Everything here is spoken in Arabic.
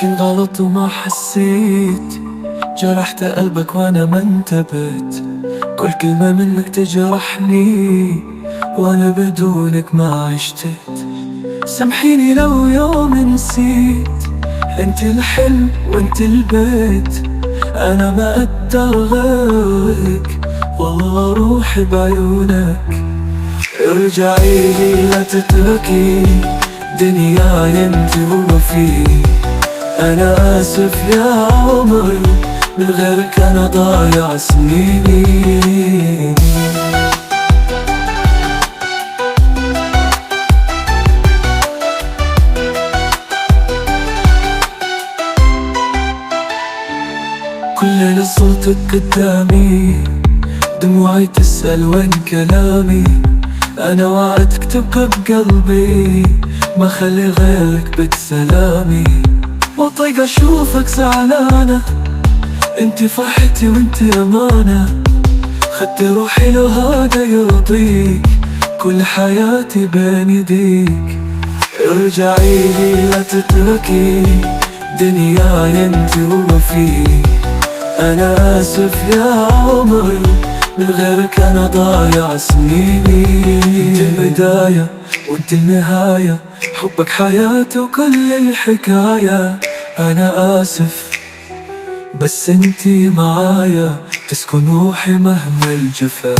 يمكن غلط وما حسيت، جرحت قلبك وانا ما انتبهت. كل كلمة منك تجرحني وانا بدونك ما عشتت. سامحيني لو يوم نسيت، انت الحلم وانت البيت، انا ما اقدر غيرك والله روحي بعيونك. ارجعي لي لا تتركي دنياي انت وفي. انا اسف يا عمري من غيرك انا ضايع سنيني. كل ليلة صورتك قدامي، دموعي تسأل وين كلامي. أنا وعدتك تبقى بقلبي، ما خلي غيرك بسلامي. وطيق أشوفك زعلانة، انتي فرحتي وانتي أمانة. خدت روحي لو هذا يرضيك، كل حياتي بين يديك. ارجعي لي لا تتركي دنياي انتي وفي. أنا آسف يا عمري من غيرك أنا ضايع سنيني. انت البداية وانت النهاية، حبك حياتي وكل الحكاية. أنا آسف بس انتي معايا، تسكن روحي مهما الجفا.